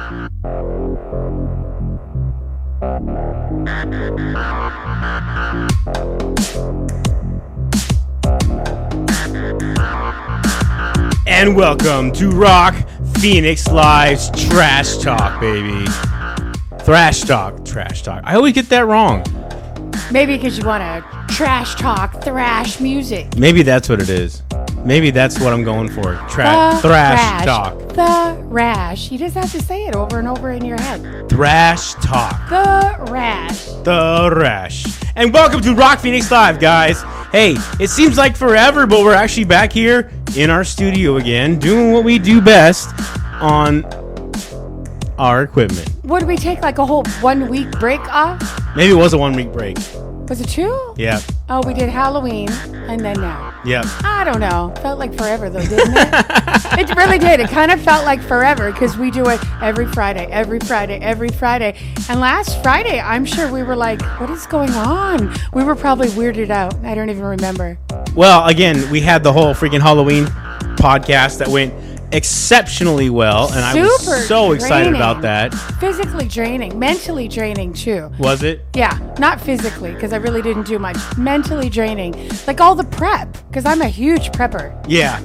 And welcome to Rock Phoenix Live's Trash Talk, baby. Thrash Talk, Trash Talk. I always get that wrong. Maybe because you want to trash talk, thrash music. Maybe that's what it is. Maybe that's what I'm going for. Thrash Talk. The rash. You just have to say it over and over in your head. Thrash Talk. The rash. The rash. And welcome to Rock Phoenix Live, guys. Hey, it seems like forever, but we're actually back here in our studio again, doing what we do best on our equipment. What did we take, like a whole 1 week break off? Maybe it was a 1 week break. Was it 2? Yeah. Oh, we did Halloween and then now. Yeah. I don't know. Felt like forever though, didn't it? It really did. It kind of felt like forever because we do it every Friday. And last Friday, I'm sure we were like, what is going on? We were probably weirded out. I don't even remember. Well, again, we had the whole freaking Halloween podcast that went exceptionally well, and I was so excited about that. Physically draining, mentally draining too. Was it? Yeah, not physically because I really didn't do much. Mentally draining, like all the prep because I'm a huge prepper. Yeah,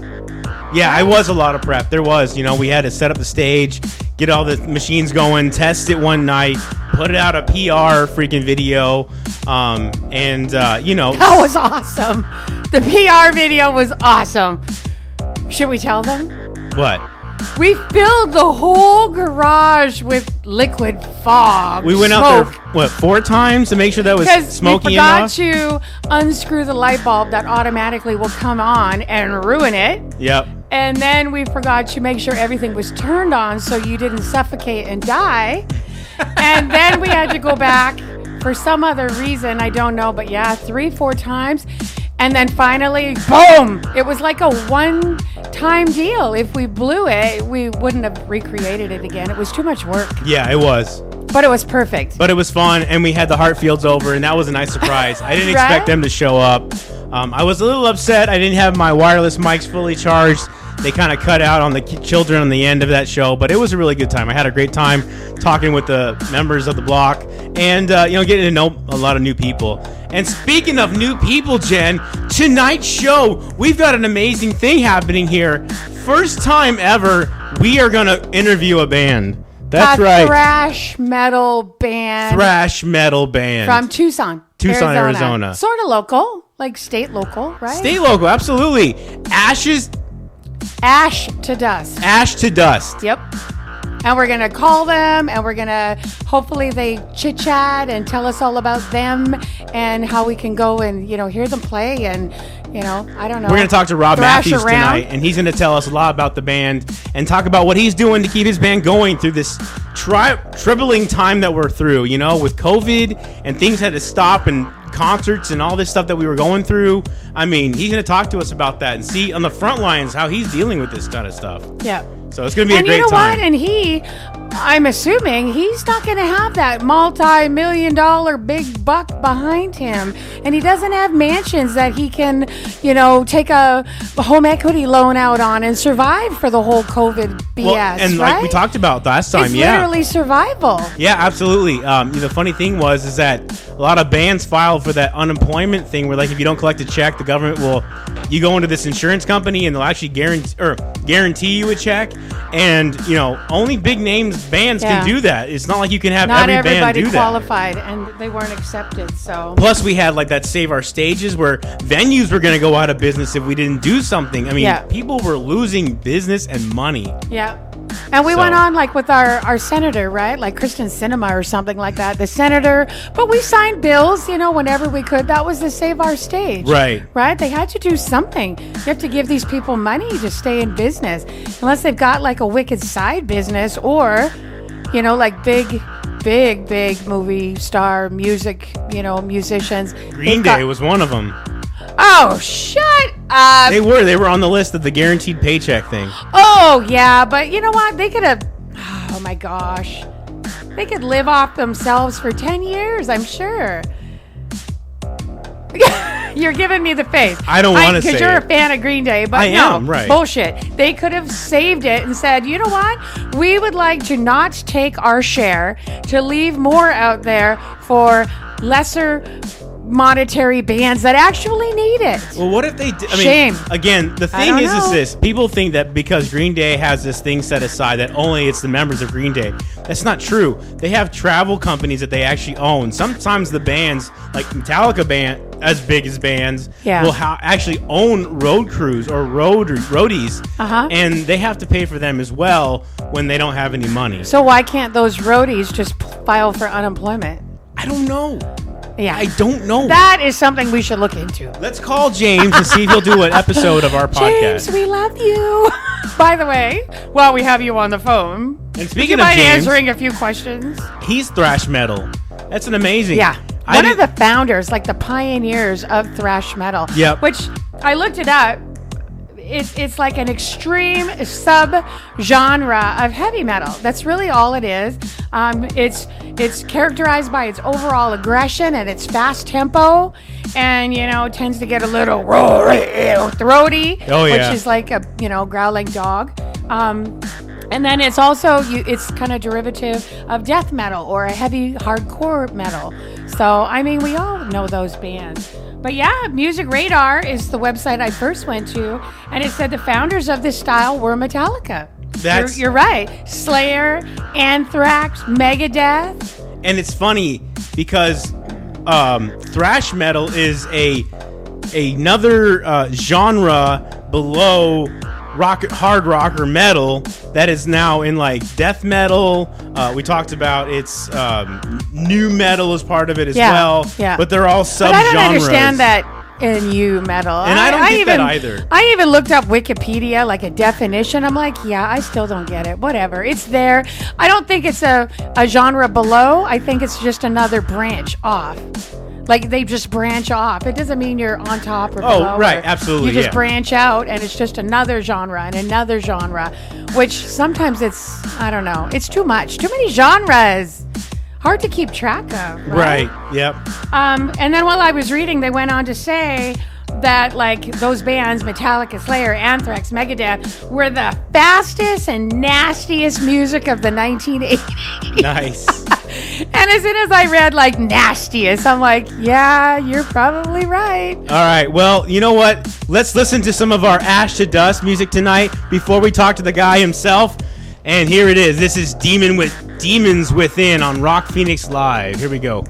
I was a lot of prep. There was, we had to set up the stage, get all the machines going, test it one night, put out a PR freaking video, that was awesome. The PR video was awesome. Should we tell them? What? We filled the whole garage with liquid fog. We went out there, 4 times to make sure that was smoky enough? Because we forgot to unscrew the light bulb that automatically will come on and ruin it. Yep. And then we forgot to make sure everything was turned on so you didn't suffocate and die. And then we had to go back for some other reason. I don't know, but 3-4 times. And then finally, boom! It was like a one-time deal. If we blew it, we wouldn't have recreated it again. It was too much work. Yeah, it was. But it was perfect. But it was fun, and we had the Hartfields over, and that was a nice surprise. I didn't expect them to show up. I was a little upset. I didn't have my wireless mics fully charged. They kind of cut out on the children on the end of that show, but it was a really good time. I had a great time talking with the members of the block and, getting to know a lot of new people. And speaking of new people, Jen, tonight's show, we've got an amazing thing happening here. First time ever, we are going to interview a band. That's right. Thrash metal band. From Tucson, Arizona. Sort of local, like state local, right? State local, absolutely. Ash to dust. Yep. And we're going to call them and we're going to, hopefully they chit chat and tell us all about them and how we can go and, hear them play and, I don't know. We're going to talk to Robb tonight, and he's going to tell us a lot about the band and talk about what he's doing to keep his band going through this troubling time that we're through, with COVID and things had to stop and concerts and all this stuff that we were going through. I mean, he's going to talk to us about that and see on the front lines how he's dealing with this kind of stuff. Yeah. So it's going to be a great time. And you know what? And I'm assuming he's not going to have that multi-million-dollar big buck behind him. And he doesn't have mansions that he can, take a home equity loan out on and survive for the whole COVID BS, and right? like we talked about last time, it's literally survival. Yeah, absolutely. The funny thing is that a lot of bands filed for that unemployment thing where, like, if you don't collect a check, the government you go into this insurance company and they'll actually guarantee you a check. And, only big names bands can do that. It's not like you can have every band do that. Not everybody qualified, and they weren't accepted, so. Plus, we had, like, that Save Our Stages where venues were going to go out of business if we didn't do something. I mean, people were losing business and money. Yeah. And we went on like with our senator, right? Like Kristen Sinema or something like that. The senator, but we signed bills, whenever we could. That was to save our stage. Right. Right? They had to do something. You have to give these people money to stay in business. Unless they've got like a wicked side business or, like big movie star music, musicians. Green Day was one of them. Oh, shut up. They were on the list of the guaranteed paycheck thing. Oh, yeah, but you know what? They could have, oh my gosh. They could live off themselves for 10 years, I'm sure. You're giving me the face. I don't want to say because you're a fan of Green Day, but I am, right. Bullshit. They could have saved it and said, you know what? We would like to not take our share, to leave more out there for lesser monetary bands that actually need it. Well, what if they did? Shame. Again, the thing is this. People think that because Green Day has this thing set aside that only it's the members of Green Day. That's not true. They have travel companies that they actually own. Sometimes the bands, like Metallica band, as big as bands, will actually own road crews or roadies. And they have to pay for them as well when they don't have any money. So why can't those roadies just file for unemployment? I don't know. Yeah, I don't know. That is something we should look into. Let's call James and see if he'll do an episode of our podcast. James, we love you. By the way, while we have you on the phone, and speaking of James, answering a few questions. He's thrash metal. That's an amazing. Yeah, one of the founders, like the pioneers of thrash metal. Yep. Which I looked it up. It's like an extreme sub-genre of heavy metal. That's really all it is. It's characterized by its overall aggression and its fast tempo, and tends to get a little throaty, which is like a growling dog. And then it's also it's kind of derivative of death metal or a heavy hardcore metal. So we all know those bands. But yeah, Music Radar is the website I first went to, and it said the founders of this style were Metallica. You're right. Slayer, Anthrax, Megadeth. And it's funny because thrash metal is another genre below hard rock or metal that is now in like death metal. We talked about it's new metal as part of it as well. Yeah. But they're all subgenres. But I don't understand that in new metal. And I don't get that either. I even looked up Wikipedia, like a definition. I'm like, yeah, I still don't get it. Whatever. It's there. I don't think it's a genre below. I think it's just another branch off. Like they just branch off. It doesn't mean you're on top or below. Oh, right, absolutely. You just branch out, and it's just another genre and another genre, which sometimes I don't know. It's too much. Too many genres. Hard to keep track of. Right. Yep. And then while I was reading, they went on to say that like those bands, Metallica, Slayer, Anthrax, Megadeth, were the fastest and nastiest music of the 1980s. Nice. And as soon as I read like nastiest, I'm like, yeah, you're probably right. All right. Well, you know what? Let's listen to some of our Ash to Dust music tonight before we talk to the guy himself. And here it is. This is Demons Within on Rock Phoenix Live. Here we go.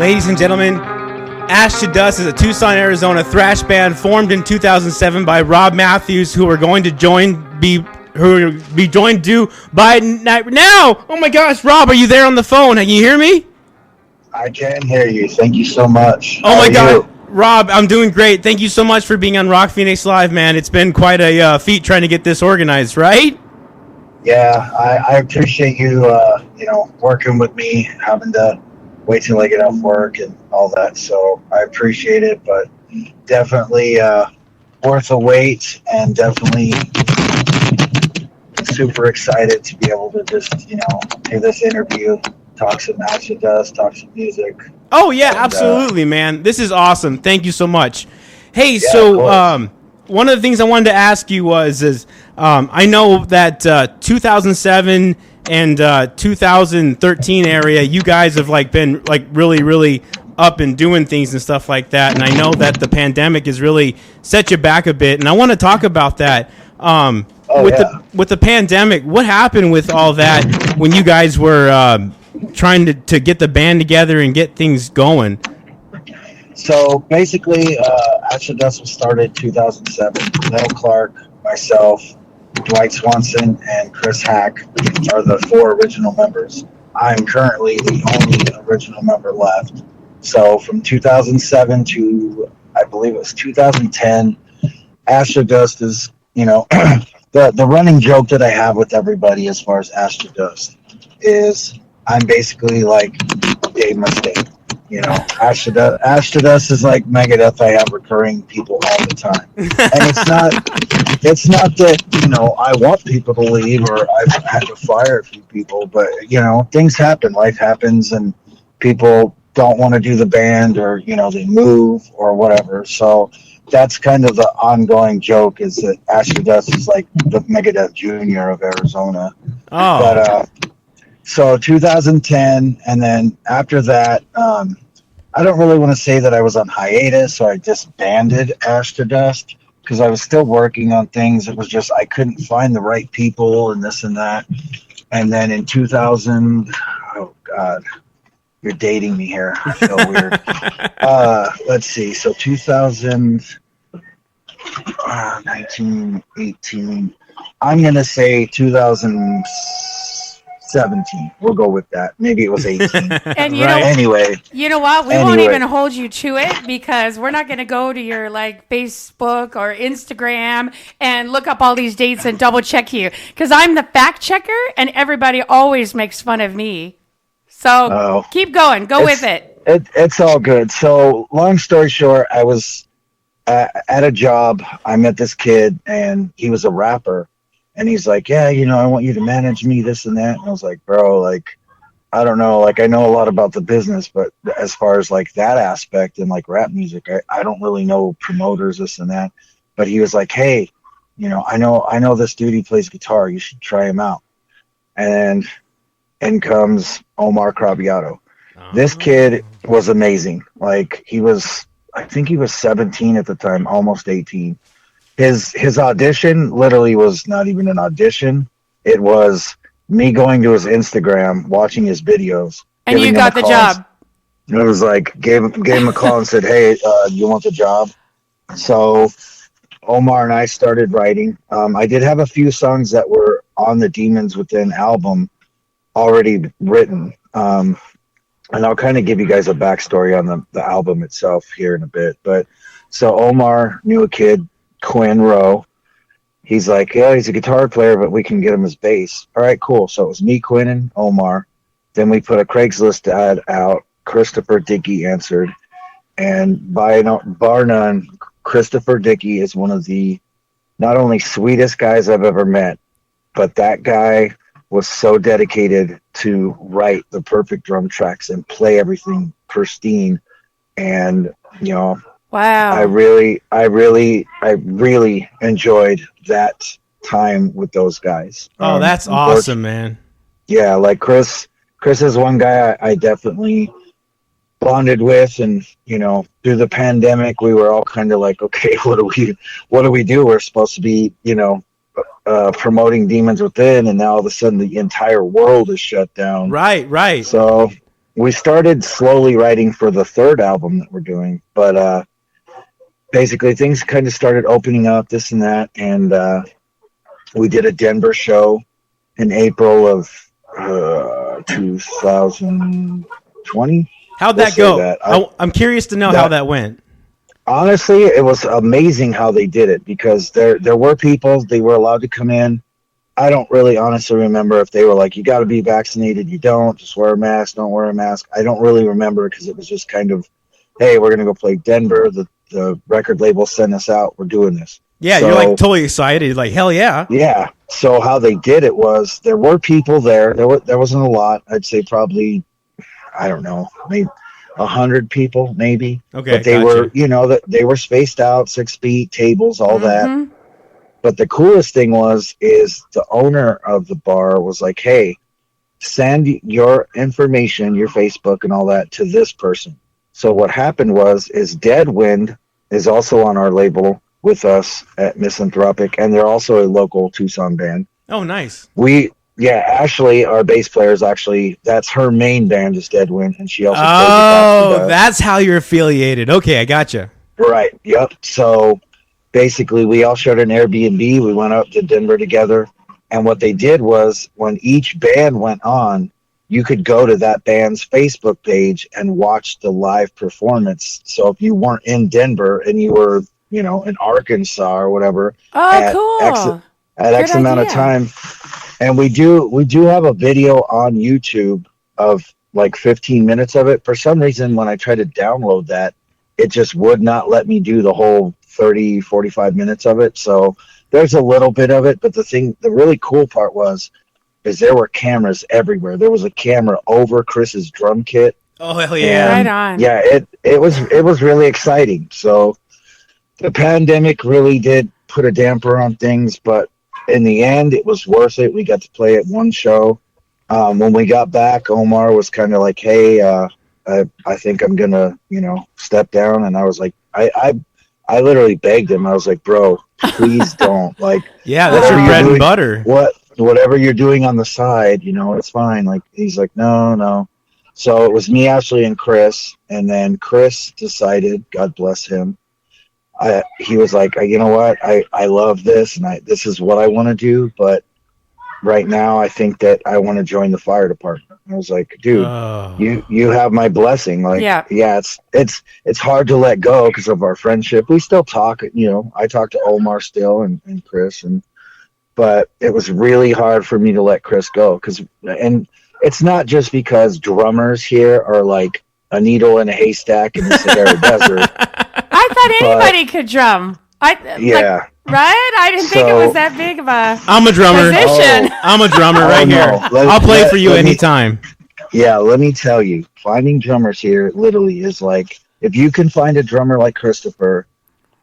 Ladies and gentlemen, Ash to Dust is a Tucson, Arizona thrash band formed in 2007 by Robb Matthews, who are going to be joined by now. Oh my gosh, Robb, are you there on the phone? Can you hear me? I can hear you. Thank you so much. Oh my God, Robb, I'm doing great. Thank you so much for being on Rock Phoenix Live, man. It's been quite a feat trying to get this organized, right? Yeah, I appreciate you, working with me, having to wait till I get off work and all that. So I appreciate it, but definitely worth the wait, and definitely super excited to be able to just, do this interview, talk some Ash to Dust, talk some music. Oh, yeah, absolutely, man. This is awesome. Thank you so much. Hey, one of the things I wanted to ask you is I know that 2007 and 2013 area, you guys have been really, really up and doing things and stuff like that. And I know that the pandemic has really set you back a bit. And I want to talk about that. With the pandemic, what happened with all that when you guys were trying to get the band together and get things going? So basically, Ash to Dust was started 2007. Mel Clark, myself, Dwight Swanson, and Chris Hack are the 4 original members. I'm currently the only original member left. So from 2007 to, I believe it was 2010, Ash to Dust is, the running joke that I have with everybody as far as Ash to Dust is I'm basically like Dave Mustaine. Ash to Dust is like Megadeth. I have recurring people all the time, and it's not that I want people to leave or I've had to fire a few people, but things happen, life happens, and people don't want to do the band, or they move or whatever. So that's kind of the ongoing joke, is that Ash to Dust is like the Megadeth Junior of Arizona. Oh, but so 2010, and then after that, I don't really want to say that I was on hiatus, so I disbanded Ash to Dust because I was still working on things. It was just I couldn't find the right people and this and that. And then in 2000, oh God, you're dating me here. I feel weird. Let's see. So 2000, 19, 18. I'm going to say 2017. We'll go with that. Maybe it was 18. And anyway. You know what? We won't even hold you to it, because we're not going to go to your Facebook or Instagram and look up all these dates and double check you, because I'm the fact checker and everybody always makes fun of me. So keep going. Go with it. It's all good. So long story short, I was at a job. I met this kid, and he was a rapper. And he's like, yeah, I want you to manage me, this and that. And I was like, bro, I don't know. I know a lot about the business, but as far as that aspect and rap music, I don't really know promoters, this and that. But he was like, hey, I know this dude, he plays guitar. You should try him out. And in comes Omar Craviotto. This kid was amazing. I think he was 17 at the time, almost 18. His audition literally was not even an audition. It was me going to his Instagram, watching his videos. And you got the job. It was gave him a call and said, hey, you want the job? So Omar and I started writing. I did have a few songs that were on the Demons Within album already written. And I'll kind of give you guys a backstory on the album itself here in a bit. But so Omar knew a kid, Quinn Rowe. He's like, yeah, he's a guitar player, but we can get him his bass. All right, cool. So it was me, Quinn, and Omar. Then we put a Craigslist ad out. Christopher Dickey answered. And bar none, Christopher Dickey is one of the not only sweetest guys I've ever met, but that guy was so dedicated to write the perfect drum tracks and play everything pristine. And, wow. I really enjoyed that time with those guys. Oh, that's awesome, man. Yeah, Chris is one guy I definitely bonded with, and through the pandemic we were all kind of okay, what do we do? We're supposed to be promoting Demons Within, and now all of a sudden the entire world is shut down. Right. So we started slowly writing for the third album that we're doing, but basically things kind of started opening up, this and that, and we did a Denver show in April of 2020. How'd that go? I'm curious to know how that went. Honestly, it was amazing how they did it, because there were people, they were allowed to come in. I don't really honestly remember if they were like, you got to be vaccinated, you don't, just wear a mask, don't wear a mask. I don't really remember, because it was just kind of, hey, we're going to go play Denver. The record label sent us out. We're doing this. Yeah, so, you're like totally excited. Like, hell yeah. Yeah. So how they did it was, there were people there. There wasn't a lot. I'd say probably, I don't know, maybe 100 people, maybe. Okay. But they were, they were spaced out, 6 feet, tables, all that. But the coolest thing is the owner of the bar was like, hey, send your information, your Facebook and all that to this person. So what happened is Dead Wind is also on our label with us at Misanthropic, and they're also a local Tucson band. Oh, nice. Ashley, our bass player, that's her main band is Dead Wind, and she also plays Oh, that's how you're affiliated. Okay, I gotcha. Right, yep. So basically, we all shared an Airbnb. We went up to Denver together, and what they did was, when each band went on, you could go to that band's Facebook page and watch the live performance. So if you weren't in Denver and you were, in Arkansas or whatever, cool. At X amount of time, and we do have a video on YouTube of like 15 minutes of it. For some reason, when I tried to download that, it just would not let me do the whole 30, 45 minutes of it. So there's a little bit of it, but the really cool part is there were cameras everywhere. There was a camera over Chris's drum kit. Oh, hell yeah. Right on. Yeah, it was really exciting. So the pandemic really did put a damper on things, but in the end, it was worth it. We got to play at one show. When we got back, Omar was kind of like, hey, I think I'm going to, step down. And I was like, I literally begged him. I was like, bro, please don't. Like, yeah, that's your bread and butter. Whatever you're doing on the side, it's fine. Like, he's like, no. So it was me, Ashley, and Chris. And then Chris decided, God bless him, he was like, you know what? I love this, and this is what I want to do. But right now, I think that I want to join the fire department. I was like, dude, you have my blessing. Like, yeah, it's hard to let go because of our friendship. We still talk. I talk to Omar still and Chris, but it was really hard for me to let Chris go and it's not just because drummers here are like a needle in a haystack in the Sahara Desert. I thought anybody could drum. Right? I didn't think it was that big of a I'm a drummer. position. I'm a drummer right here. I'll play for you anytime. Let me tell you, finding drummers here literally is like, if you can find a drummer like Christopher,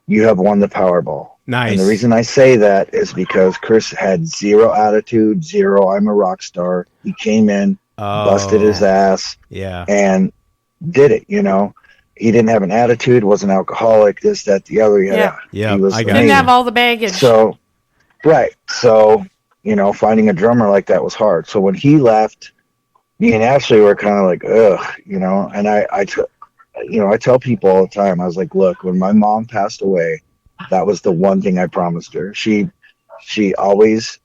you have won the Powerball. Nice. And the reason I say that is because Chris had zero attitude, I'm a rock star. He came in, busted his ass, and did it, He didn't have an attitude, wasn't alcoholic, this, that, the other. He was didn't have all the baggage. So, right. So, finding a drummer like that was hard. So when he left, me and Ashley were kind of like, ugh, and I tell people all the time, I was like, look, when my mom passed away, that was the one thing I promised her. She always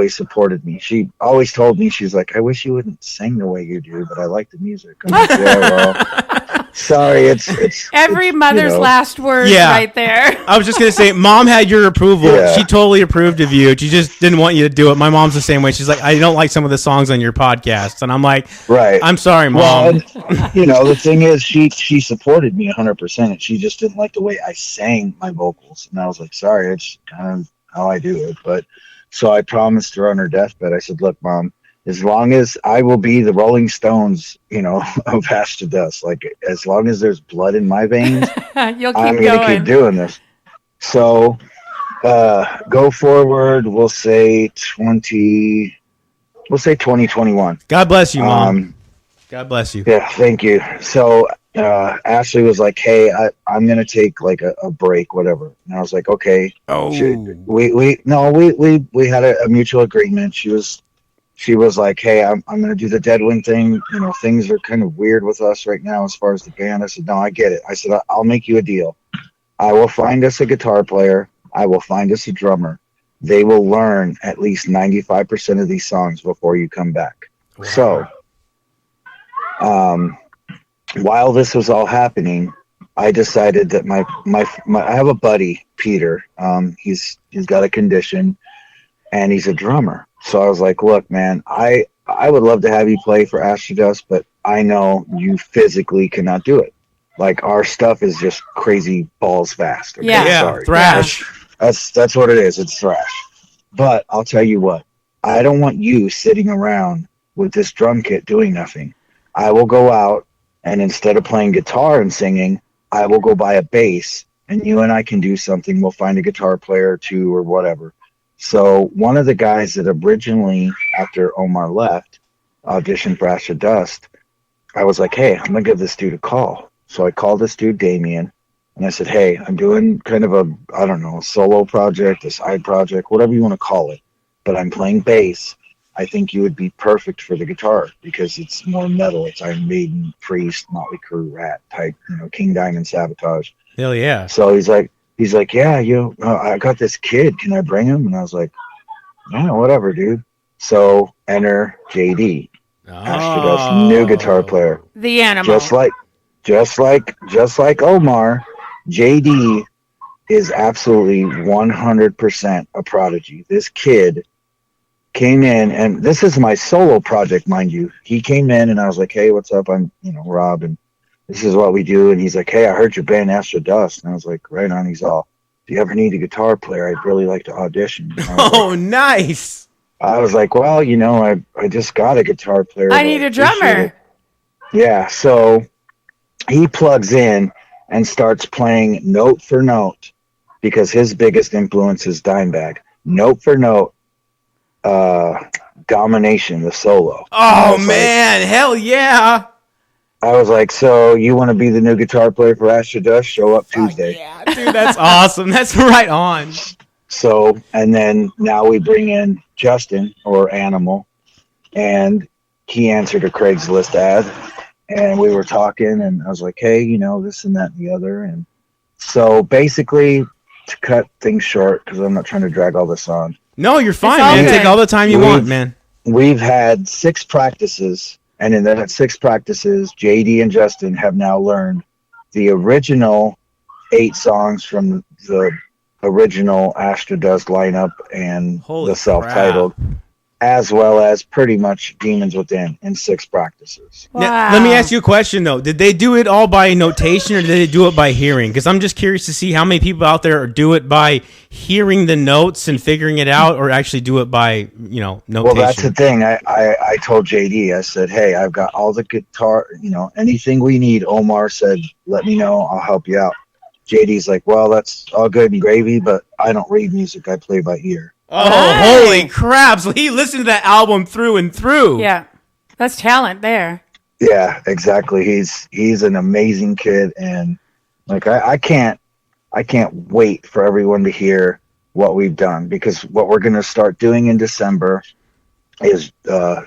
supported me. She always told me, she's like, I wish you wouldn't sing the way you do, but I like the music. I'm like, yeah, well, sorry, it's every mother's last words right there. I was just gonna say, mom had your approval. Yeah. She totally approved of you. She just didn't want you to do it. My mom's the same way. She's like, I don't like some of the songs on your podcast, and I'm like, right, I'm sorry, mom. Well, and, the thing is, she supported me 100%, and she just didn't like the way I sang my vocals, and I was like, sorry, it's kind of how I do it. But so I promised her on her deathbed, I said, look, mom, as long as I will be the Rolling Stones, of Ash to Dust, like as long as there's blood in my veins, I'm going to keep doing this. So go forward, we'll say 2021. God bless you, Mom. God bless you. Yeah, thank you. So Ashley was like, hey, I'm going to take like a break, whatever. And I was like, okay. Oh. We had a mutual agreement. She she was like, hey, I'm going to do the Deadwind thing. You know, things are kind of weird with us right now as far as the band. I said, no, I get it. I said, I'll make you a deal. I will find us a guitar player. I will find us a drummer. They will learn at least 95% of these songs before you come back. Wow. So, while this was all happening, I decided that my I have a buddy, Peter. He's got a condition, and he's a drummer. So I was like, look, man, I would love to have you play for Astrodust, but I know you physically cannot do it. Like, our stuff is just crazy balls fast. Okay? Yeah, sorry. Thrash. That's what it is. It's thrash. But I'll tell you what, I don't want you sitting around with this drum kit doing nothing. I will go out, and instead of playing guitar and singing, I will go buy a bass, and you and I can do something. We'll find a guitar player or two or whatever. So one of the guys that originally, after Omar left, auditioned for Astrodust, I was like, hey, I'm going to give this dude a call. So I called this dude, Damien, and I said, hey, I'm doing kind of a solo project, a side project, whatever you want to call it, but I'm playing bass. I think you would be perfect for the guitar because it's more metal. It's Iron Maiden, Priest, Motley Crue, Rat type, King Diamond, Sabotage. Hell yeah. So he's like, yeah, I got this kid. Can I bring him? And I was like, yeah, whatever, dude. So enter JD, Astrodust's new guitar player. The animal. Just like Omar, JD is absolutely 100% a prodigy. This kid came in, and this is my solo project, mind you. He came in, and I was like, hey, what's up? I'm, Rob, and this is what we do. And he's like, hey, I heard your band Astrodust. And I was like, right on. He's all, if you ever need a guitar player, I'd really like to audition. Nice. I was like, well, I just got a guitar player. I need a drummer. Yeah, so he plugs in and starts playing note for note because his biggest influence is Dimebag. Note for note, Domination, the solo. Oh, man. Hell yeah. I was like, so you want to be the new guitar player for Astrodust? Show up Tuesday. Yeah, dude, that's awesome. That's right on. So, and then now we bring in Justin, or Animal, and he answered a Craigslist ad. And we were talking, and I was like, hey, this and that and the other. And so basically, to cut things short, because I'm not trying to drag all this on. No, you're fine, man. Take all the time you want, man. We've had 6 practices, and in that 6 practices, JD and Justin have now learned the original 8 songs from the original Astrodust lineup and the self-titled. Crap. As well as pretty much Demons Within in 6 practices. Wow. Now, let me ask you a question, though. Did they do it all by notation, or did they do it by hearing? Because I'm just curious to see how many people out there do it by hearing the notes and figuring it out, or actually do it by, notation. Well, that's the thing. I told JD, I said, hey, I've got all the guitar, anything we need. Omar said, let me know. I'll help you out. JD's like, well, that's all good and gravy, but I don't read music. I play by ear. Oh, nice. Holy crap. So he listened to that album through and through. Yeah. That's talent there. Yeah, exactly. He's an amazing kid, and like I can't wait for everyone to hear what we've done, because what we're going to start doing in December is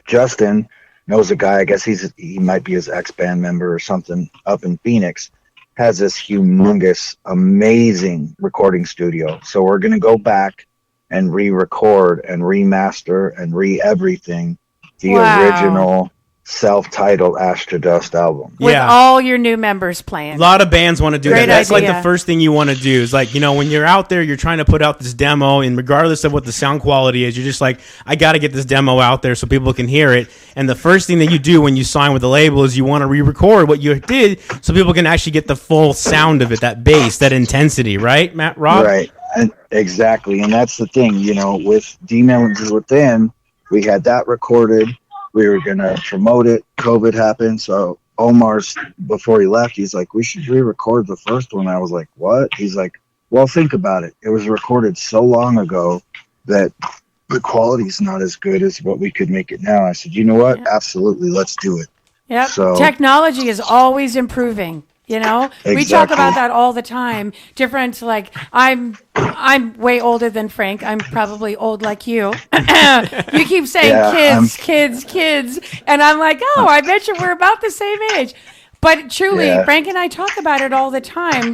Justin knows a guy, I guess he might be his ex-band member or something up in Phoenix, has this humongous, amazing recording studio. So we're going to go back and re-record and remaster and re-everything the original self-titled Astrodust album. With all your new members playing. A lot of bands want to do that. That's idea. Like the first thing you want to do is like, when you're out there, you're trying to put out this demo, and regardless of what the sound quality is, you're just like, I got to get this demo out there so people can hear it. And the first thing that you do when you sign with the label is you want to re-record what you did so people can actually get the full sound of it, that bass, that intensity, right, Rob? Right. And exactly. And that's the thing, with Demons Within, we had that recorded. We were going to promote it. COVID happened. So Omar's, before he left, he's like, we should re-record the first one. I was like, what? He's like, well, think about it. It was recorded so long ago that the quality's not as good as what we could make it now. I said, you know what? Yeah. Absolutely. Let's do it. Yep. So, technology is always improving. You know, Exactly. we talk about that all the time. Different, like I'm way older than Frank. I'm probably old like you. You keep saying kids, and I'm like, oh, I bet you we're about the same age. But truly, Frank and I talk about it all the time.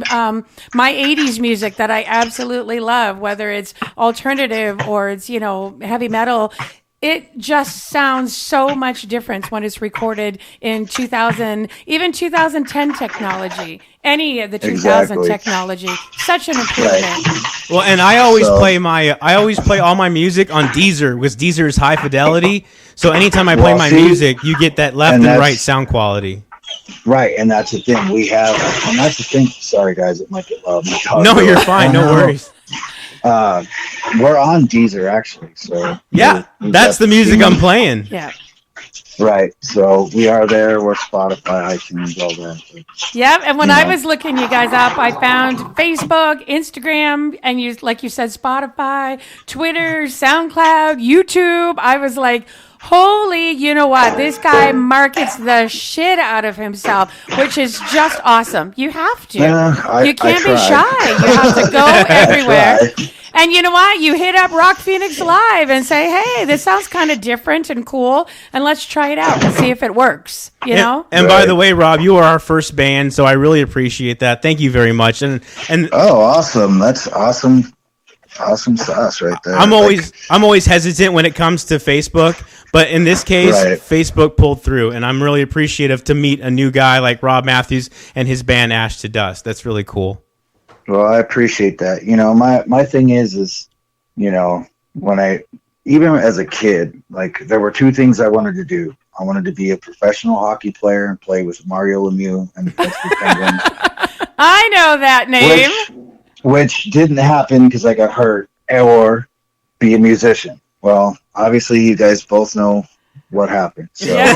My 80s music that I absolutely love, whether it's alternative or it's, heavy metal, it just sounds so much different when it's recorded in 2000, even 2010 technology, any of the 2000 technology. Such an improvement. Right. Well, and I always play all my music on Deezer because Deezer is high fidelity. So anytime I play my music, you get that left and right sound quality. Right, and that's the thing and that's the thing. Sorry, guys, it might get loud. No, you're fine. No worries. We're on Deezer actually, so that's the music I'm playing. Yeah. Right, so we are there. We're Spotify, iTunes, all that. Yep, and when I was looking you guys up, I found Facebook, Instagram, and like you said, Spotify, Twitter, SoundCloud, YouTube. I was like, holy, you know what? This guy markets the shit out of himself, which is just awesome. You have to. You can't be shy. You have to go everywhere. And you know what? You hit up Rock Phoenix Live and say, hey, this sounds kind of different and cool, and let's try it out and see if it works, you know? And by the way, Rob, you are our first band, so I really appreciate that. Thank you very much. And oh, awesome. That's awesome. Awesome sauce right there. I'm always hesitant when it comes to Facebook, but in this case, Facebook pulled through, and I'm really appreciative to meet a new guy like Rob Matthews and his band Ash to Dust. That's really cool. Well, I appreciate that. My thing is, when even as a kid, like there were two things I wanted to do. I wanted to be a professional hockey player and play with Mario Lemieux and the Pittsburgh Penguins. I know that name. Which didn't happen because I got hurt, or be a musician. Well, obviously you guys both know what happened. So. Yeah.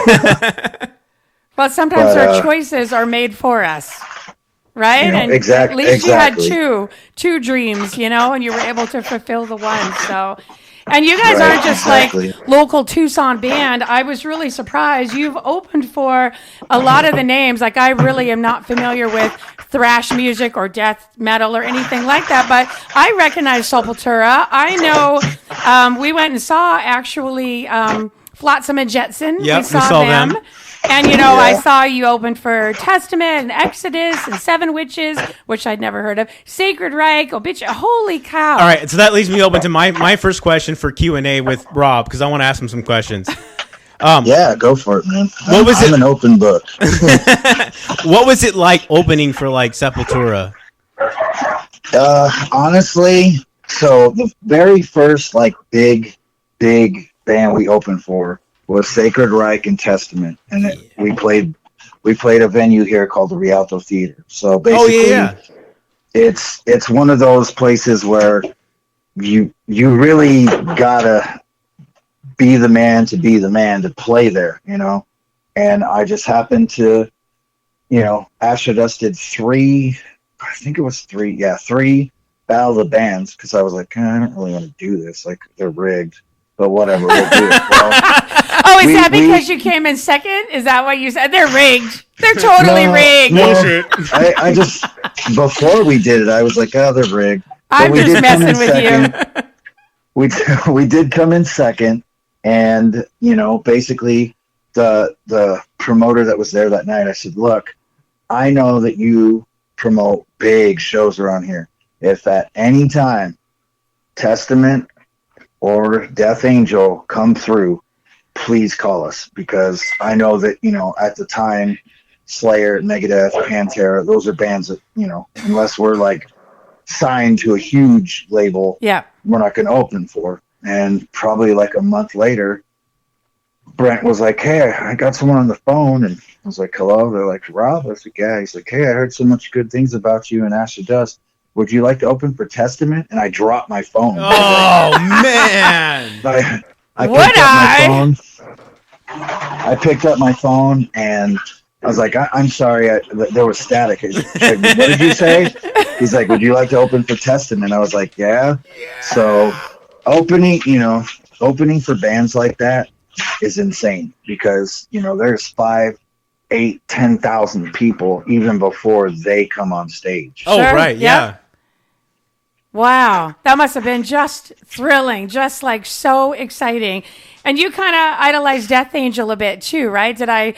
Well, sometimes our choices are made for us. Right? And exactly. At least you had two dreams, and you were able to fulfill the one. So, and you guys aren't just like local Tucson band. I was really surprised. You've opened for a lot of the names. Like I really am not familiar with thrash music or death metal or anything like that, but I recognize Sepultura. I know we went and saw actually Flotsam and Jetsam. Yep, we saw them. And, I saw you open for Testament and Exodus and Seven Witches, which I'd never heard of. Sacred Reich, holy cow. All right, so that leads me open to my first question for Q&A with Rob, because I want to ask him some questions. Go for it, man. I'm an open book. What was it like opening for, Sepultura? Honestly, so the very first, big band we opened for was Sacred Reich and Testament, and we played a venue here called the Rialto Theater. So basically, it's one of those places where you really gotta be the man to play there, And I just happened to, Asher Dust did three Battle of the Bands because I was like, I don't really want to do this. Like they're rigged. But whatever, we'll do it. Well, is that because you came in second? Is that what you said? They're rigged. They're totally rigged. Bullshit. I just, before we did it, I was like, oh, they're rigged. I'm just messing with you. We did come in second, and, basically the promoter that was there that night, I said, look, I know that you promote big shows around here. If at any time Testament or Death Angel come through, please call us, because I know that, at the time, Slayer, Megadeth, Pantera, those are bands that, unless we're signed to a huge label, we're not going to open for. And probably a month later, Brent was like, hey, I got someone on the phone, and I was like, hello. They're like, Rob? I was like, yeah. He's like, hey, I heard so much good things about you and Ash to Dust. Would you like to open for Testament? And I dropped my phone. Oh, man. I picked up my phone, and I was like, I'm sorry. There was static. Like, what did you say? He's like, would you like to open for Testament? I was like, yeah. So opening for bands like that is insane because, there's 5 10,000 people even before they come on stage. Oh, sure. Right. Yeah. Wow. That must have been just thrilling, just like so exciting. And you kind of idolized Death Angel a bit too, right? I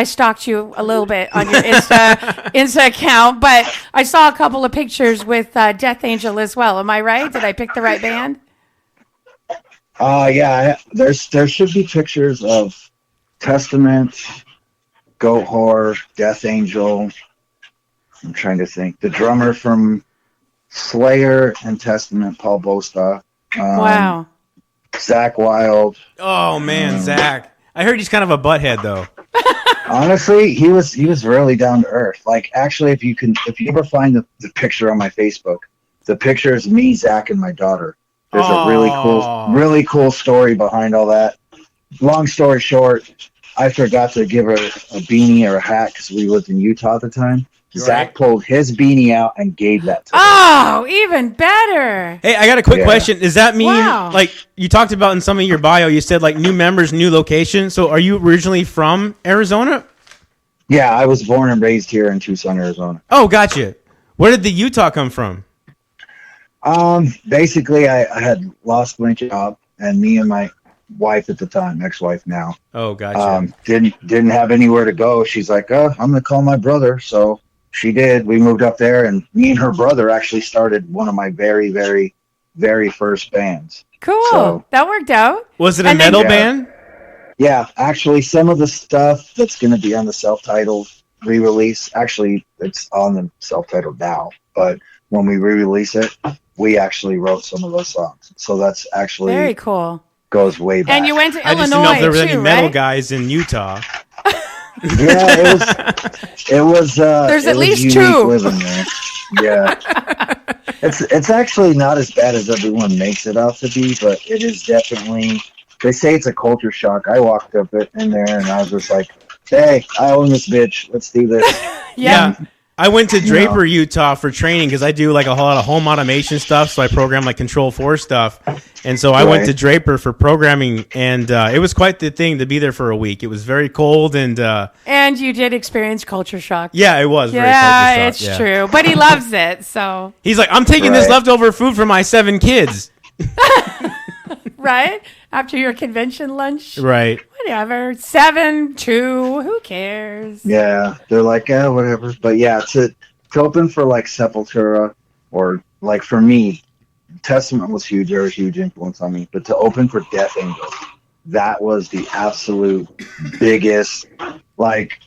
stalked you a little bit on your Insta account, but I saw a couple of pictures with Death Angel as well. Am I right? Did I pick the right band? Yeah. There should be pictures of Testament, Goat Whore, Death Angel. I'm trying to think. The drummer from Slayer and Testament, Paul Bostock. Wow. Zach Wilde. Oh man, Zach. I heard he's kind of a butthead though. Honestly, he was really down to earth. Like, actually, if you ever find the picture on my Facebook, the picture is me, Zach, and my daughter. There's a really cool story behind all that. Long story short, I forgot to give her a beanie or a hat because we lived in Utah at the time. Right. Zach pulled his beanie out and gave that to her. Oh, even better. Hey, I got a quick question. Does that mean, like, you talked about in some of your bio, you said, like, new members, new location. So are you originally from Arizona? Yeah, I was born and raised here in Tucson, Arizona. Oh, gotcha. Where did the Utah come from? Basically, I had lost my job, and me and my wife at the time, ex-wife now. Oh, gotcha. Didn't have anywhere to go. She's like, I'm going to call my brother. So she did. We moved up there, and me and her brother actually started one of my very, very, very first bands. Cool. So, that worked out. Was it a metal band? Yeah, actually, some of the stuff that's going to be on the self-titled re-release, actually, it's on the self-titled now, but when we re-release it, we actually wrote some of those songs. So that's actually very cool. Goes way back. And you went to Illinois, I just didn't know if there were any metal right? guys in Utah. Yeah, it was. There's at least unique 2. Living there. Yeah, it's actually not as bad as everyone makes it out to be, but it is definitely. They say it's a culture shock. I walked up in there and I was just like, "Hey, I own this bitch. Let's do this." Yeah. I went to Draper, Utah for training because I do like a whole lot of home automation stuff. So I program like Control4 stuff. And so I went to Draper for programming, and it was quite the thing to be there for a week. It was very cold. And you did experience culture shock. Yeah, it was very culture shock. It's true. But he loves it. So he's like, I'm taking this leftover food for my 7 kids. Right? After your convention lunch? Right. Whatever. 7, 2, who cares? Yeah. They're like, whatever. But yeah, to open for like Sepultura, or like for me, Testament was huge. They were a huge influence on me. But to open for Death Angel, that was the absolute biggest. Like,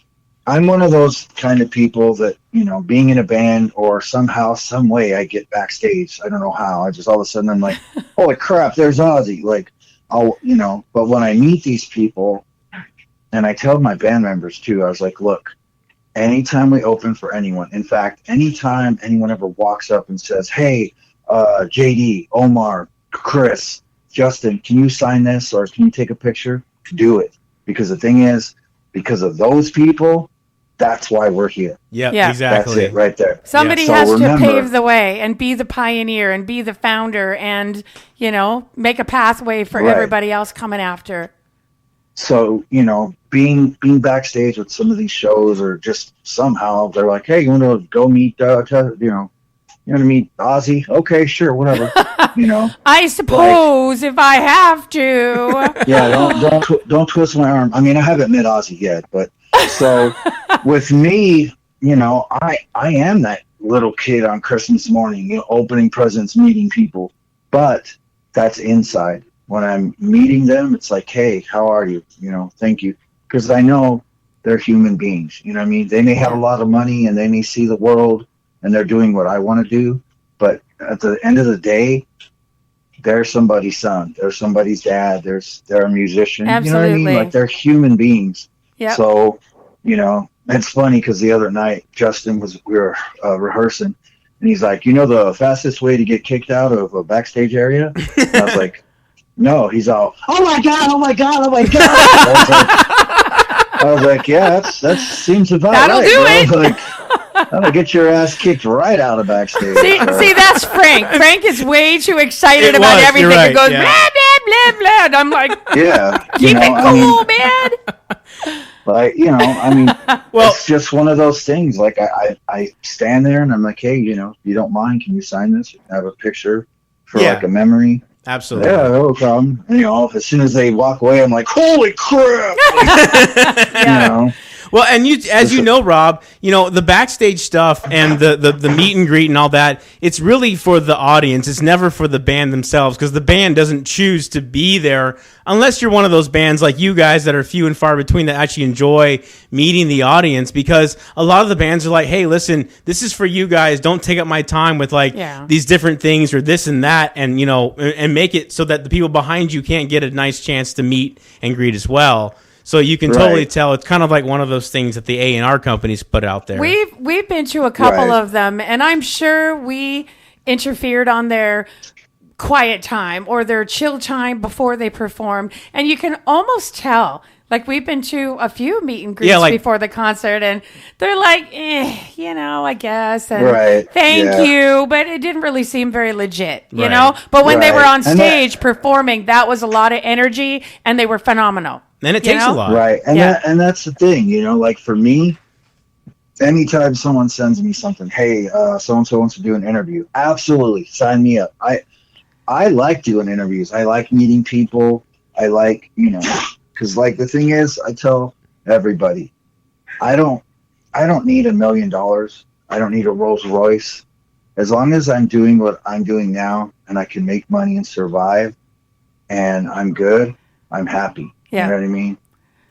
I'm one of those kind of people that, being in a band or somehow, some way I get backstage. I don't know how. I just all of a sudden I'm like, holy crap, there's Ozzy. Like, but when I meet these people, and I tell my band members too, I was like, look, anytime we open for anyone, in fact, anytime anyone ever walks up and says, hey, JD, Omar, Chris, Justin, can you sign this or can you take a picture? Do it. Because the thing is, because of those people, that's why we're here. Yeah, exactly. That's it right there. Somebody has to pave the way and be the pioneer and be the founder and, make a pathway for everybody else coming after. So, being backstage with some of these shows, or just somehow they're like, hey, you want to go meet, you want to meet Ozzy? Okay, sure, whatever. I suppose if I have to. Yeah, don't twist my arm. I mean, I haven't met Ozzy yet, but so with me, I am that little kid on Christmas morning, opening presents, meeting people, but that's inside. When I'm meeting them, it's like, hey, how are you? Thank you. Because I know they're human beings. You know what I mean? They may have a lot of money and they may see the world and they're doing what I want to do. But at the end of the day, they're somebody's son. They're somebody's dad. They're a musician. Absolutely. You know what I mean? Like, they're human beings. Yep. So, it's funny because the other night, Justin we were rehearsing, and he's like, the fastest way to get kicked out of a backstage area? And I was like, no. He's all, oh my God, oh my God, oh my God. I was like, yeah, that seems about That'll right. That'll do it. That'll get your ass kicked right out of backstage. See, that's Frank. Frank is way too excited about everything and goes, blah, blah, blah, blah. And I'm like, keep it cool, man. Like, you know, I mean, Well, it's just one of those things. Like, I stand there and I'm like, hey, you know, if you don't mind, can you sign this? I have a picture for like a memory. Absolutely. Yeah, no problem. And, you know, as soon as they walk away, I'm like, holy crap! Like, you know. Well, and as you know, Rob, you know, the backstage stuff and the meet and greet and all that, it's really for the audience. It's never for the band themselves, because the band doesn't choose to be there unless you're one of those bands like you guys that are few and far between that actually enjoy meeting the audience, because a lot of the bands are like, hey, listen, this is for you guys. Don't take up my time with like these different things or this and that, and, you know, and make it so that the people behind you can't get a nice chance to meet and greet as well. So you can totally tell it's kind of like one of those things that the A&R companies put out there. We've been to a couple of them, and I'm sure we interfered on their quiet time or their chill time before they performed, and you can almost tell. Like, we've been to a few meet and greets before the concert, and they're like, you know, I guess, and thank you, but it didn't really seem very legit, you know? But when they were on stage performing, that was a lot of energy, and they were phenomenal. And it takes a lot. Right. And and that's the thing, you know, like for me, anytime someone sends me something, hey, so-and-so wants to do an interview, absolutely, sign me up. I like doing interviews. I like meeting people. I like, you know, because like the thing is, I tell everybody, I don't need $1 million. I don't need a Rolls Royce. As long as I'm doing what I'm doing now and I can make money and survive and I'm good, I'm happy. Yeah. You know what I mean?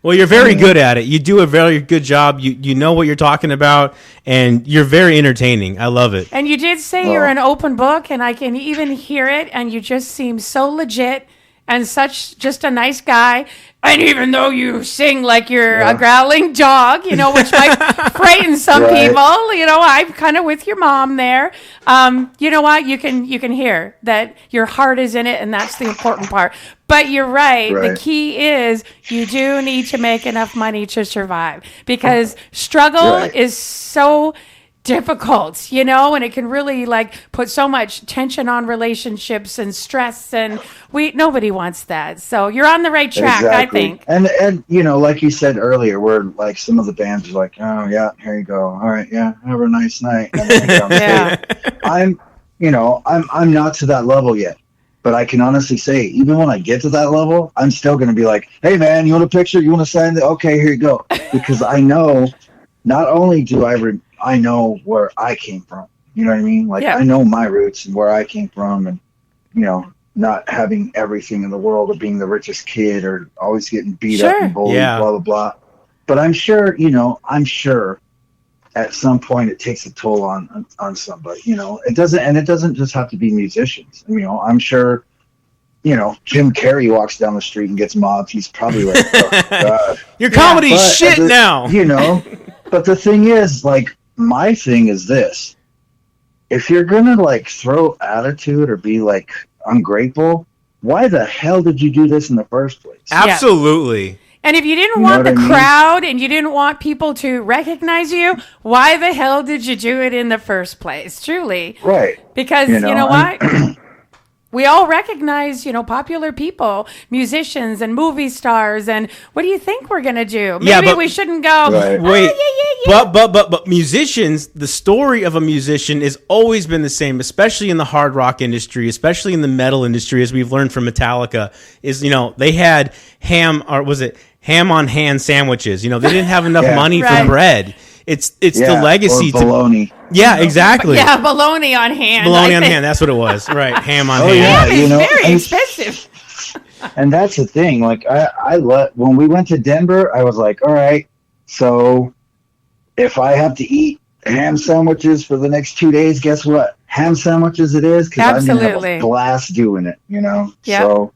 Well, you're very good at it. You do a very good job. You know what you're talking about, and you're very entertaining. I love it. And you did say you're an open book, and I can even hear it, and you just seem so legit and such just a nice guy. And even though you sing like you're a growling dog, you know, which might frighten some people, you know, I'm kind of with your mom there. You know what? You can hear that your heart is in it, and that's the important part. But you're right. The key is you do need to make enough money to survive, because struggle is so difficult, you know, and it can really like put so much tension on relationships and stress, and nobody wants that. So you're on the right track, I think. And you know, like you said earlier, where like some of the bands are like, oh yeah, here you go, all right, yeah, have a nice night. And then I'm not to that level yet, but I can honestly say, even when I get to that level, I'm still going to be like, hey man, you want a picture? You want to sign it? Okay, here you go. Because I know, not only do I know where I came from. You know what I mean? Like, I know my roots and where I came from, and, you know, not having everything in the world of being the richest kid or always getting beat up and bullied, blah, blah, blah. But I'm sure at some point it takes a toll on somebody, you know. It doesn't just have to be musicians. You know, I'm sure, you know, Jim Carrey walks down the street and gets mobbed. He's probably like, oh, God. Your comedy's shit now. You know, but the thing is, like, my thing is this: if you're gonna like throw attitude or be like ungrateful, why the hell did you do this in the first place? Absolutely. And if you didn't want the crowd and you didn't want people to recognize you, why the hell did you do it in the first place? Truly. Right. Because you know what? We all recognize, you know, popular people, musicians and movie stars, and what do you think we're gonna do? Maybe we shouldn't go. Right. Wait, but musicians, the story of a musician has always been the same, especially in the hard rock industry, especially in the metal industry, as we've learned from Metallica. Is, you know, they had ham on hand sandwiches. You know, they didn't have enough money for bread. It's the legacy or bologna. Yeah, exactly. Yeah, bologna on hand. Bologna on hand. That's what it was. Right, ham on hand. Yeah, you know, very expensive. And that's the thing. Like, when we went to Denver, I was like, all right, so if I have to eat ham sandwiches for the next 2 days, guess what? Ham sandwiches it is, because I'm gonna have a blast doing it. You know. Yeah. So,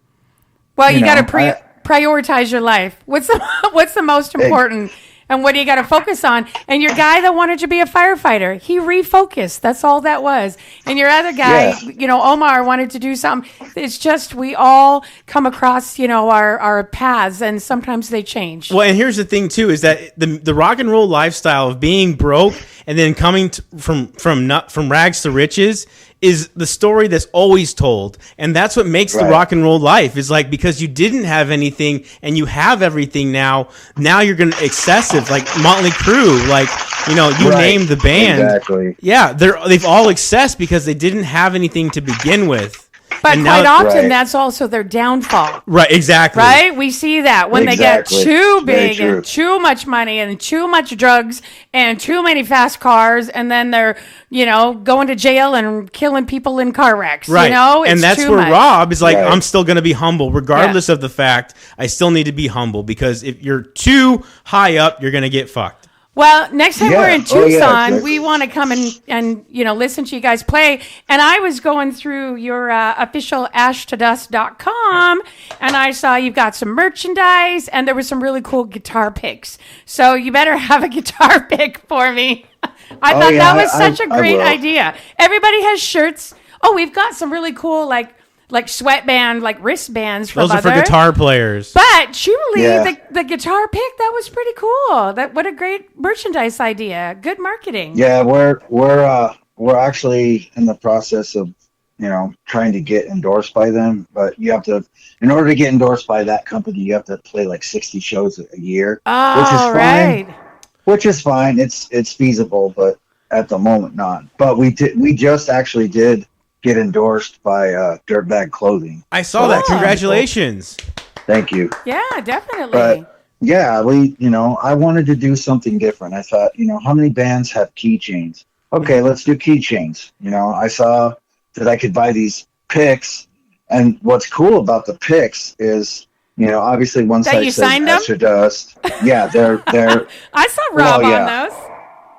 well, you got to prioritize your life. What's the most important? And what do you got to focus on? And your guy that wanted to be a firefighter, he refocused. That's all that was. And your other guy, you know, Omar, wanted to do something. It's just we all come across, you know, our paths, and sometimes they change. Well, and here's the thing, too, is that the rock and roll lifestyle of being broke and then coming from rags to riches is the story that's always told. And that's what makes the rock and roll life, is like, because you didn't have anything and you have everything now you're going to excessive, like Motley Crue, like, you know, you name the band. Exactly. Yeah. They've all excess because they didn't have anything to begin with. But quite often, that's also their downfall. Right, exactly. Right? We see that when they get too big and too much money and too much drugs and too many fast cars, and then they're, you know, going to jail and killing people in car wrecks. Right. You know? And that's where Robb is like, I'm still going to be humble, regardless of the fact I still need to be humble, because if you're too high up, you're going to get fucked. Well, next time we're in Tucson, we want to come and you know, listen to you guys play. And I was going through your official ashtodust.com, and I saw you've got some merchandise, and there were some really cool guitar picks. So you better have a guitar pick for me. I thought that was such a great idea. Everybody has shirts. Oh, we've got some really cool, like sweatband, like wristbands from Those are for guitar players. But truly, the guitar pick, that was pretty cool. What a great merchandise idea. Good marketing. Yeah, we're actually in the process of, you know, trying to get endorsed by them. But you have to, in order to get endorsed by that company, you have to play like 60 shows a year, which is fine. Which is fine. It's feasible, but at the moment not. But we just actually did get endorsed by Dirtbag Clothing. I saw that. Congratulations. Thank you. Yeah, definitely. But yeah, I wanted to do something different. I thought, you know, how many bands have keychains? Okay, let's do keychains. You know, I saw that I could buy these picks, and what's cool about the picks is, you know, obviously one side says Extra Dust. Yeah, they're I saw Robb on those.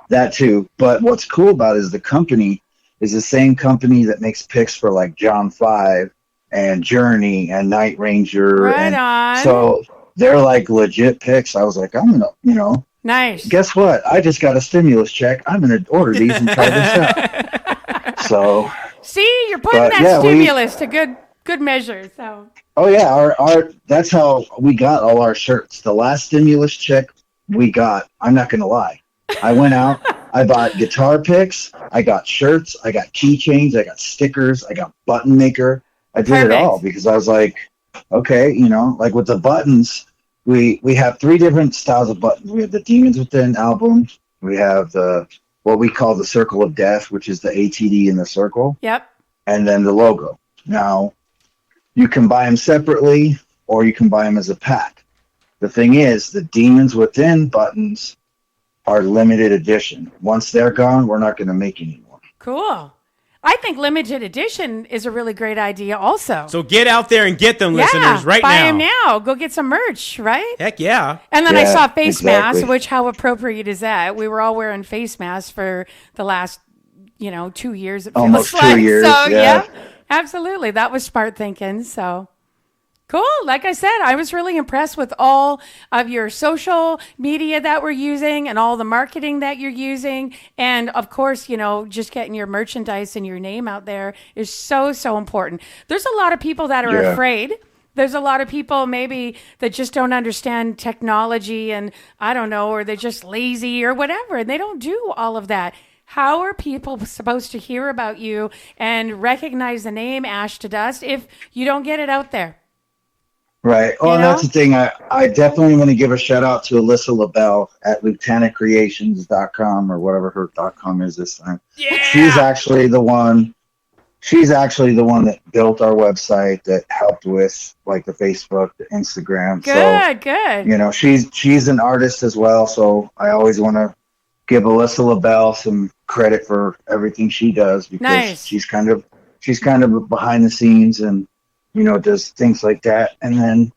That too. But what's cool about it is the company is the same company that makes picks for like John 5 and Journey and Night Ranger. Right on. So they're like legit picks. I was like, I'm going to, you know. Nice. Guess what? I just got a stimulus check. I'm going to order these and try this out. So. See, you're putting that stimulus to good measure. So. Oh yeah, our that's how we got all our shirts. The last stimulus check we got, I'm not going to lie. I went out. I bought guitar picks, I got shirts, I got keychains, I got stickers, I got button maker. I did it all because I was like, okay, you know, like with the buttons, we have 3 different styles of buttons. We have the Demons Within album. We have what we call the Circle of Death, which is the ATD in the circle. Yep. And then the logo. Now, you can buy them separately or you can buy them as a pack. The thing is, the Demons Within buttons are limited edition. Once they're gone, we're not going to make any more. Cool. I think limited edition is a really great idea also. So get out there and get them, listeners, right now. Buy them now. Go get some merch, right? Heck yeah. And then I saw face masks, which how appropriate is that? We were all wearing face masks for the last, 2 years. It feels almost like. 2 years, so, yeah, absolutely. That was smart thinking, so... Cool. Like I said, I was really impressed with all of your social media that we're using and all the marketing that you're using. And of course, just getting your merchandise and your name out there is so, so important. There's a lot of people that are afraid. There's a lot of people maybe that just don't understand technology and I don't know, or they're just lazy or whatever. And they don't do all of that. How are people supposed to hear about you and recognize the name Ash to Dust if you don't get it out there? Right. Oh, and that's the thing. I definitely want to give a shout out to Alyssa LaBelle at lieutenantcreations.com or whatever her .com is this time. Yeah. She's actually the one that built our website, that helped with like the Facebook, the Instagram. Good. She's an artist as well. So I always want to give Alyssa LaBelle some credit for everything she does because she's kind of behind the scenes and does things like that. And then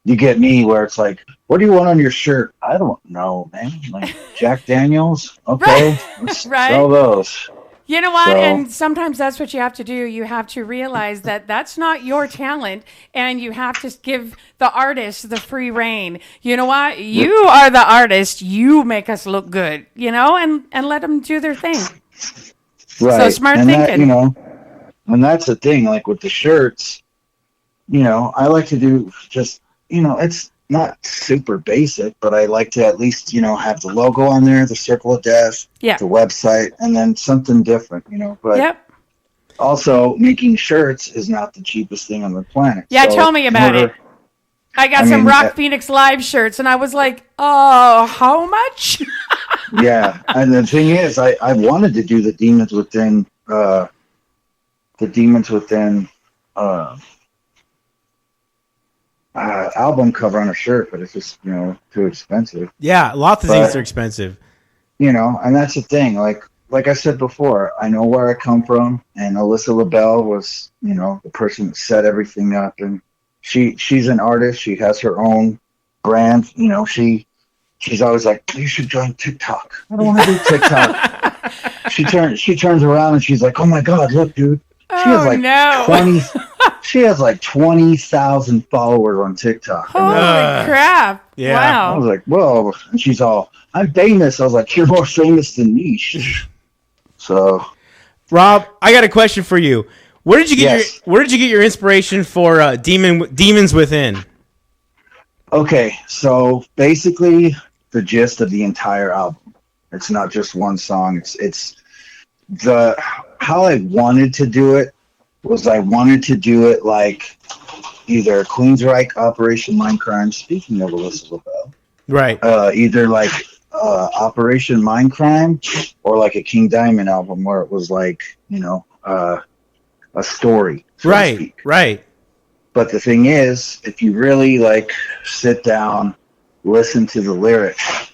you get me where it's like, what do you want on your shirt? I don't know, man. Like Jack Daniels? Okay. Let's sell those. You know what? And sometimes that's what you have to do. You have to realize that that's not your talent and you have to give the artist the free reign. You know what? You are the artist. You make us look good, and let them do their thing. Right. So smart thinking. And that's the thing, like with the shirts, I like to do just, it's not super basic, but I like to at least, have the logo on there, the Circle of Death, the website, and then something different, but Also, making shirts is not the cheapest thing on the planet. Yeah, so tell me about it. I got some Rock Phoenix Live shirts, and I was like, oh, how much? Yeah, and the thing is, I wanted to do the Demons Within album cover on a shirt, but it's just, too expensive. Yeah, lots of things are expensive. And that's the thing. Like I said before, I know where I come from, and Alyssa LaBelle was, the person that set everything up, and she's an artist. She has her own brand. She's always like, you should join TikTok. I don't want to do TikTok. She turns around and she's like, oh my God, look, dude. She has like 20,000 followers on TikTok. Holy crap. Yeah. Wow. I was like, whoa. And she's all, I'm famous. I was like, you're more famous than me. So, Rob, I got a question for you. Where did you get your inspiration for Demons Within? Okay, so basically the gist of the entire album. It's not just one song. It's how I wanted to do it was I wanted to do it like either Queensryche, Operation Mindcrime. Speaking of Alyssa LaBelle, right? Either like Operation Mindcrime or like a King Diamond album where it was like a story, so to speak. Right. But the thing is, if you really like sit down, listen to the lyrics,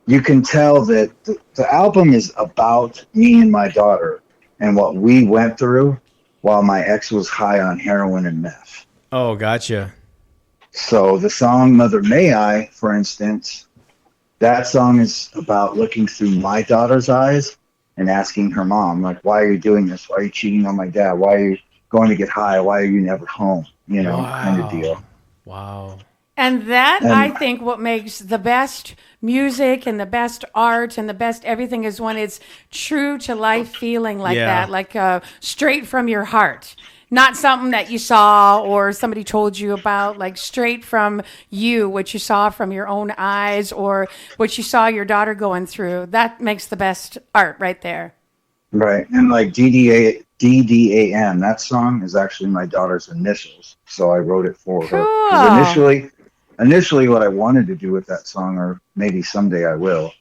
you can tell that the album is about me and my daughter and what we went through while my ex was high on heroin and meth. Oh, gotcha. So the song Mother May I, for instance, that song is about looking through my daughter's eyes and asking her mom, like, why are you doing this? Why are you cheating on my dad? Why are you going to get high? Why are you never home? Kind of deal. Wow. And I think, what makes the best music and the best art and the best everything is when it's true to life feeling like that, like straight from your heart. Not something that you saw or somebody told you about, like straight from you, what you saw from your own eyes or what you saw your daughter going through. That makes the best art right there. Right. And like DDAM, that song is actually my daughter's initials. So I wrote it for her. 'Cause initially what I wanted to do with that song, or maybe someday I will,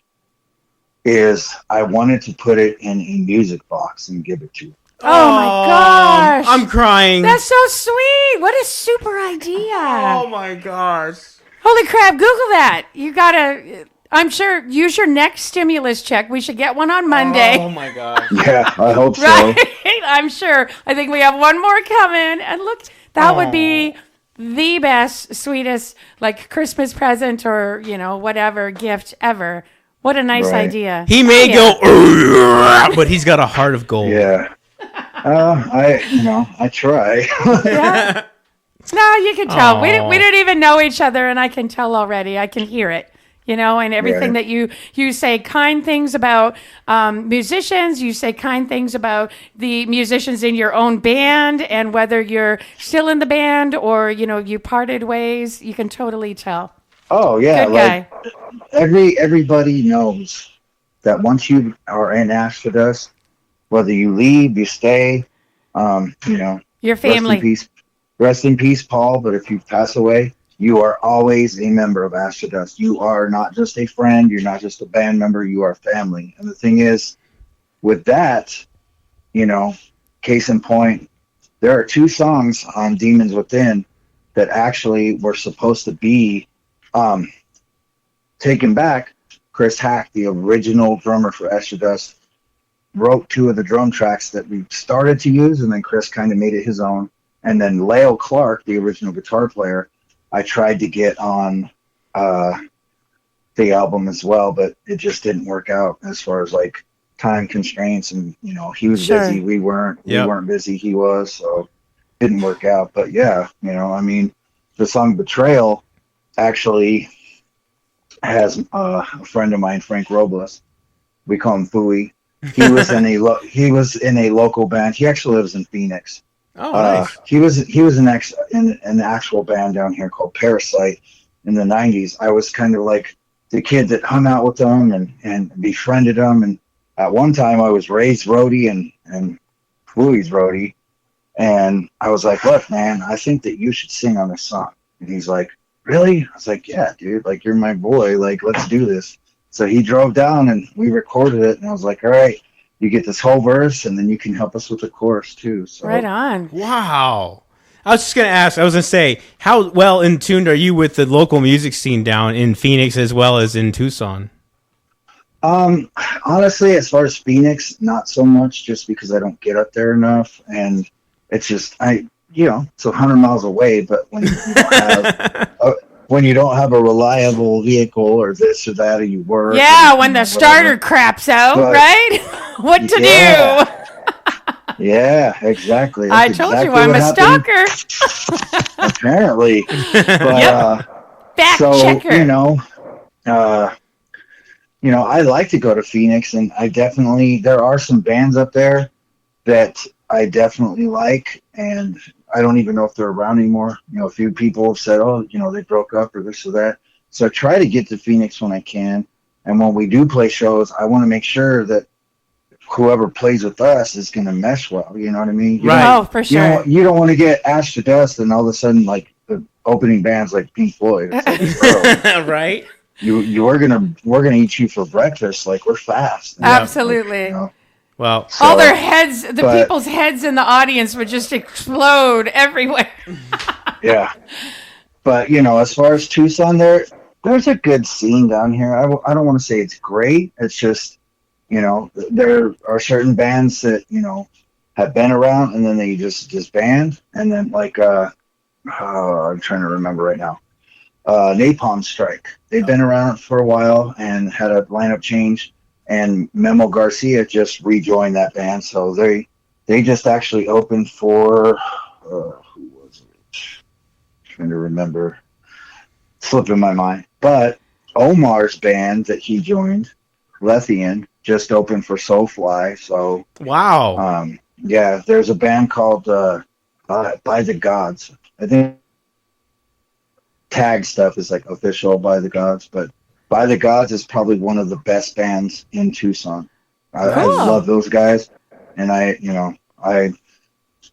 is I wanted to put it in a music box and give it to her. Oh my gosh. I'm crying. That's so sweet. What a super idea. Oh my gosh. Holy crap. Google that. You gotta, I'm sure, use your next stimulus check. We should get one on Monday. Oh my gosh. Yeah, I hope so. Right? I'm sure. I think we have one more coming. And look, that would be the best, sweetest, like Christmas present or, whatever gift ever. What a nice idea. He may go, but he's got a heart of gold. Yeah. I try. Yeah. No, you can tell. We didn't even know each other, and I can tell already. I can hear it, and everything that you say kind things about musicians. You say kind things about the musicians in your own band, and whether you're still in the band or, you parted ways, you can totally tell. Oh, yeah. Good guy. Everybody knows that once you are in Astrodust, whether you leave, you stay, your family. Rest in peace, Paul. But if you pass away, you are always a member of Astrodust. You are not just a friend. You're not just a band member. You are family. And the thing is, with that, case in point, there are 2 songs on Demons Within that actually were supposed to be taken back. Chris Hack, the original drummer for Astrodust, wrote 2 of the drum tracks that we started to use, and then Chris kind of made it his own. And then Leo Clark, the original guitar player, I tried to get on the album as well, but it just didn't work out as far as like time constraints, and he was busy, we weren't busy, he was, so it didn't work out. But yeah, the song Betrayal actually has a friend of mine, Frank Robles, we call him Fooey. He was in a local band. He actually lives in Phoenix. Oh, nice. He was in an actual band down here called Parasite in the 90s. I was kind of like the kid that hung out with them and befriended them, and at one time I was Ray's roadie and Louie's roadie, and I was like, look, man, I think that you should sing on this song. And he's like, really? I was like, yeah, dude, like, you're my boy, like, let's do this. So he drove down and we recorded it, and I was like, all right, you get this whole verse, and then you can help us with the chorus too. So Right on. Wow. I was just going to ask, I was going to say, how well in tune are you with the local music scene down in Phoenix as well as in Tucson? Honestly, as far as Phoenix, not so much, just because I don't get up there enough, and it's just it's 100 miles away. But when you don't have a reliable vehicle or this or that, or you work, when the starter craps out, right? What to do? Yeah, exactly. I told you I'm a stalker. Apparently, but Back so checker. I like to go to Phoenix, and there are some bands up there that I definitely like, and I don't even know if they're around anymore. A few people have said, oh, they broke up or this or that. So I try to get to Phoenix when I can. And when we do play shows, I want to make sure that whoever plays with us is going to mesh well. You know what I mean? Right. For sure. You don't want to get Ash to Dust and all of a sudden, like, the opening band's like Pink Floyd. It's like, bro, right. we're gonna eat you for breakfast. Like, we're fast. Absolutely. Well, all their heads, people's heads in the audience would just explode everywhere. Yeah. But, as far as Tucson, there's a good scene down here. I don't want to say it's great. It's just, there are certain bands that, have been around and then they just disband. And then, like, I'm trying to remember right now. Napalm Strike. They've been around for a while and had a lineup change. And Memo Garcia just rejoined that band, so they just actually opened for who was it? Trying to remember, slipping my mind. But Omar's band that he joined, Lethian, just opened for Soulfly. So wow, there's a band called By the Gods. I think tag stuff is like official By the Gods, but By the Gods is probably one of the best bands in Tucson. I love those guys, and I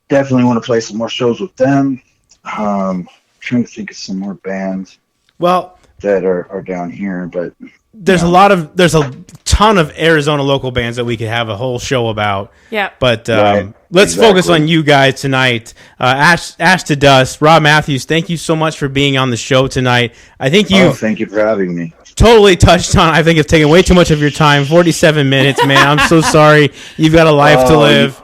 definitely want to play some more shows with them. Trying to think of some more bands. Well, that are down here, but there's a ton of Arizona local bands that we could have a whole show about. Yeah. But let's focus on you guys tonight. Ash to Dust, Robb Matthews, thank you so much for being on the show tonight. I think thank you for having me. Totally touched on. I think it's taken way too much of your time. 47 minutes, man. I'm so sorry. You've got a life to live.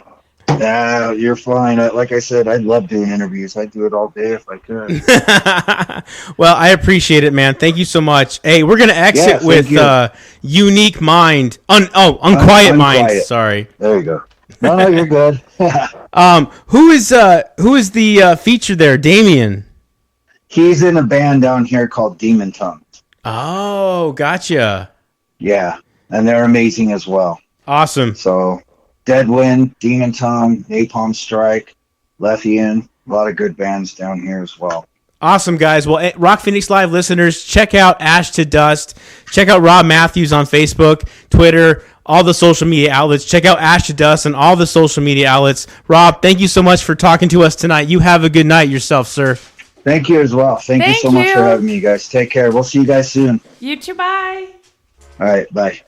Nah, you're fine. Like I said, I love doing interviews. I'd do it all day if I could. Well, I appreciate it, man. Thank you so much. Hey, we're gonna exit with Unique Mind. Unquiet Mind. Sorry. There you go. No, you're good. Who is the feature there? Damien. He's in a band down here called Demon Tongue. Oh, gotcha. Yeah, and they're amazing as well. Awesome. So, Deadwind, Demon Tongue, Napalm Strike, Lethian, a lot of good bands down here as well. Awesome, guys. Well, Rock Phoenix Live listeners, check out Ash to Dust. Check out Robb Matthews on Facebook, Twitter, all the social media outlets. Check out Ash to Dust and all the social media outlets. Robb, thank you so much for talking to us tonight. You have a good night yourself, sir. Thank you as well. Thank you so much for having me, guys. Take care. We'll see you guys soon. You too. Bye. All right. Bye.